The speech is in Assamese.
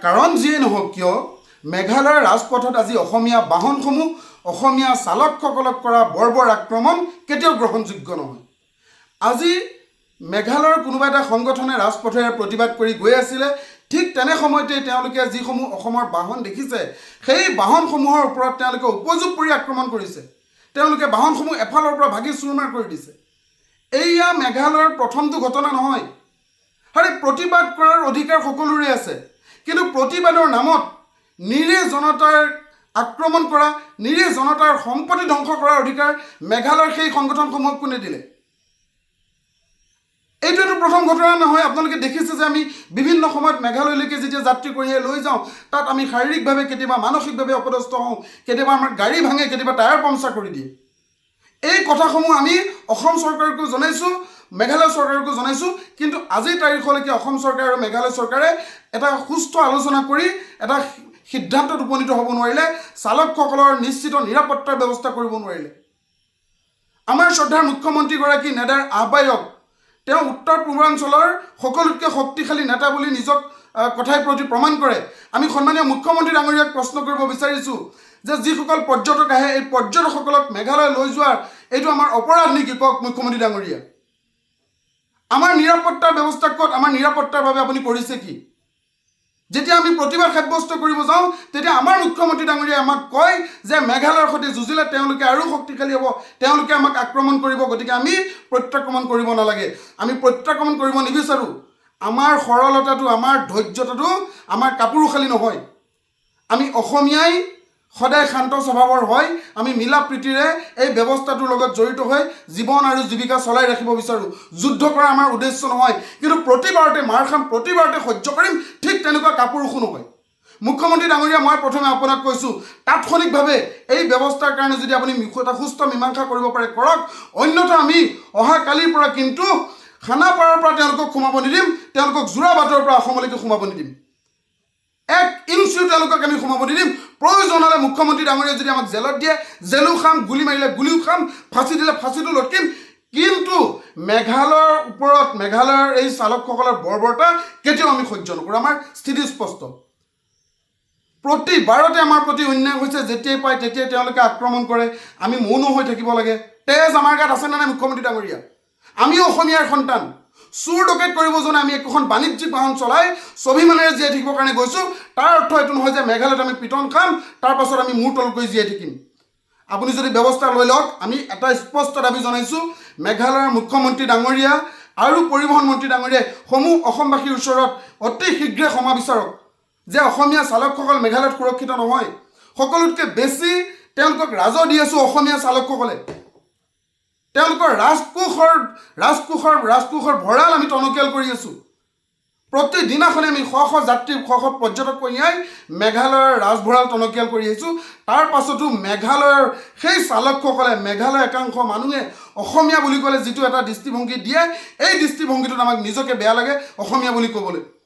কাৰণ যিয়ে নহওক কিয় মেঘালয়ৰ ৰাজপথত আজি অসমীয়া বাহনসমূহ অসমীয়া চালকসকলক কৰা বৰ্বৰ আক্ৰমণ কেতিয়াও গ্ৰহণযোগ্য নহয়। আজি মেঘালয়ৰ কোনোবা এটা সংগঠনে ৰাজপথেৰে প্ৰতিবাদ কৰি গৈ আছিলে, ঠিক তেনে সময়তে তেওঁলোকে যিসমূহ অসমৰ বাহন দেখিছে সেই বাহনসমূহৰ ওপৰত তেওঁলোকে উপযোগ কৰি আক্ৰমণ কৰিছে। তেওঁলোকে বাহনসমূহ এফালৰ পৰা ভাগি চুৰমাৰ কৰি দিছে। এয়া মেঘালয়ৰ প্ৰথমটো ঘটনা নহয়। আৰে প্ৰতিবাদ কৰাৰ অধিকাৰ সকলোৰে আছে, কিন্তু প্ৰতিবাদৰ নামত নিৰীহ জনতাৰ আক্ৰমণ কৰা, নিৰীহ জনতাৰ সম্পত্তি ধ্বংস কৰাৰ অধিকাৰ মেঘালয়ৰ সেই সংগঠনসমূহক কোনে দিলে? এইটোতো প্ৰথম ঘটনা নহয়। আপোনালোকে দেখিছে যে আমি বিভিন্ন সময়ত মেঘালয়লৈকে যেতিয়া যাত্ৰী কঢ়িয়াই লৈ যাওঁ, তাত আমি শাৰীৰিকভাৱে কেতিয়াবা মানসিকভাৱে অপদস্থ হওঁ, কেতিয়াবা আমাৰ গাড়ী ভাঙে, কেতিয়াবা টায়াৰ পামচাৰ কৰি দিয়ে। এই কথাসমূহ আমি অসম চৰকাৰকো জনাইছোঁ, মেঘালয় চৰকাৰকো জনাইছোঁ, কিন্তু আজিৰ তাৰিখলৈকে অসম চৰকাৰ আৰু মেঘালয় চৰকাৰে এটা সুস্থ আলোচনা কৰি এটা সিদ্ধান্তত উপনীত হ'ব নোৱাৰিলে, চালকসকলৰ নিশ্চিত নিৰাপত্তাৰ ব্যৱস্থা কৰিব নোৱাৰিলে। আমাৰ শ্ৰদ্ধাৰ মুখ্যমন্ত্ৰীগৰাকী নেডাৰ আহ্বায়ক, তেওঁ উত্তৰ পূৰ্বাঞ্চলৰ সকলোতকৈ শক্তিশালী নেতা বুলি নিজক কথাই প্ৰতি প্ৰমাণ কৰে। আমি সন্মানীয় মুখ্যমন্ত্ৰী ডাঙৰীয়াক প্ৰশ্ন কৰিব বিচাৰিছোঁ যে যিসকল পৰ্যটক আহে, এই পৰ্যটকসকলক মেঘালয় লৈ যোৱাৰ এইটো আমাৰ অপৰাধ নেকি? কওক মুখ্যমন্ত্ৰী ডাঙৰীয়া, আমাৰ নিৰাপত্তাৰ ব্যৱস্থা ক'ত? আমাৰ নিৰাপত্তাৰ বাবে আপুনি কৰিছে কি? যেতিয়া আমি প্ৰতিবাদ সাব্যস্ত কৰিব যাওঁ, তেতিয়া আমাৰ মুখ্যমন্ত্ৰী ডাঙৰীয়াই আমাক কয় যে মেঘালয়ৰ সৈতে যুঁজিলে তেওঁলোকে আৰু শক্তিশালী হ'ব, তেওঁলোকে আমাক আক্ৰমণ কৰিব, গতিকে আমি প্ৰত্যাক্ৰমণ কৰিব নালাগে। আমি প্ৰত্যাক্ৰমণ কৰিব নিবিচাৰোঁ। আমাৰ সৰলতাটো, আমাৰ ধৈৰ্যতাটো আমাৰ কাপোৰশালী নহয়। আমি অসমীয়াই সদায় শান্ত স্বভাৱৰ হয়, আমি মিলা প্ৰীতিৰে এই ব্যৱস্থাটোৰ লগত জড়িত হৈ জীৱন আৰু জীৱিকা চলাই ৰাখিব বিচাৰোঁ। যুদ্ধ কৰা আমাৰ উদ্দেশ্য নহয়, কিন্তু প্ৰতিবাৰতে মাৰ খাম, প্ৰতিবাৰতে সহ্য কৰিম, ঠিক তেনেকুৱা কাপোৰশো নহয়। মুখ্যমন্ত্ৰী ডাঙৰীয়া, মই প্ৰথমে আপোনাক কৈছোঁ, তাৎক্ষণিকভাৱে এই ব্যৱস্থাৰ কাৰণে যদি আপুনি এটা সুস্থ মীমাংসা কৰিব পাৰে কৰক, অন্যথা আমি অহাকালিৰ পৰা কিন্তু খানাপাৰাৰ পৰা তেওঁলোকক সোমাব নিদিম, তেওঁলোকক যোৰাবাটৰ পৰা অসমলৈকে সোমাব নিদিম। এক ইঞ্চিও তেওঁলোকক আমি সোমাব নিদিম। প্ৰয়োজন হ'লে মুখ্যমন্ত্ৰী ডাঙৰীয়া যদি আমাক জেলত দিয়ে, জেলো খাম, গুলি মাৰিলে গুলিও খাম, ফাঁচি দিলে ফাঁচিটো লটকিম, কিন্তু মেঘালয়ৰ ওপৰত মেঘালয়ৰ এই চালকসকলৰ বৰ্বৰতা কেতিয়াও আমি সহ্য নকৰোঁ। আমাৰ স্থিতি স্পষ্ট। প্ৰতিবাৰতে আমাৰ প্ৰতি অন্যায় হৈছে, যেতিয়াই পায় তেতিয়াই তেওঁলোকে আক্ৰমণ কৰে। আমি মৌন হৈ থাকিব লাগে। তেজ আমাৰ গাত আছে নে নাই মুখ্যমন্ত্ৰী ডাঙৰীয়া? আমিও অসমীয়াৰ সন্তান। চুৰ ডকেট কৰিব জনা আমি একোখন বাণিজ্যিক বাহন চলাই স্বাভিমানেৰে জীয়াই থাকিবৰ কাৰণে গৈছোঁ। তাৰ অৰ্থ এইটো নহয় যে মেঘালয়ত আমি পিটন খাম, তাৰ পাছত আমি মূৰ তল কৰি জীয়াই থাকিম। আপুনি যদি ব্যৱস্থা লৈ লওক। আমি এটা স্পষ্ট দাবী জনাইছোঁ, মেঘালয়ৰ মুখ্যমন্ত্ৰী ডাঙৰীয়া আৰু পৰিবহণ মন্ত্ৰী ডাঙৰীয়াই সমূহ অসমবাসীৰ ওচৰত অতি শীঘ্ৰে ক্ষমা বিচাৰক যে অসমীয়া চালকসকল মেঘালয়ত সুৰক্ষিত নহয়। সকলোতকৈ বেছি তেওঁলোকক ৰাজহ দি আছোঁ অসমীয়া চালকসকলে। তেওঁলোকৰ ৰাজকোষৰ ভঁৰাল আমি টনকিয়াল কৰি আছোঁ। প্ৰতিদিনাখনে আমি শ শ যাত্ৰী, শ শ পৰ্যটক কঢ়িয়াই মেঘালয়ৰ ৰাজভঁৰাল টনকিয়াল কৰি আহিছোঁ। তাৰ পাছতো মেঘালয়ৰ সেই চালকসকলে, মেঘালয়ৰ একাংশ মানুহে অসমীয়া বুলি ক'লে যিটো এটা দৃষ্টিভংগী দিয়ে, এই দৃষ্টিভংগীটোত আমাক নিজকে বেয়া লাগে অসমীয়া বুলি ক'বলৈ।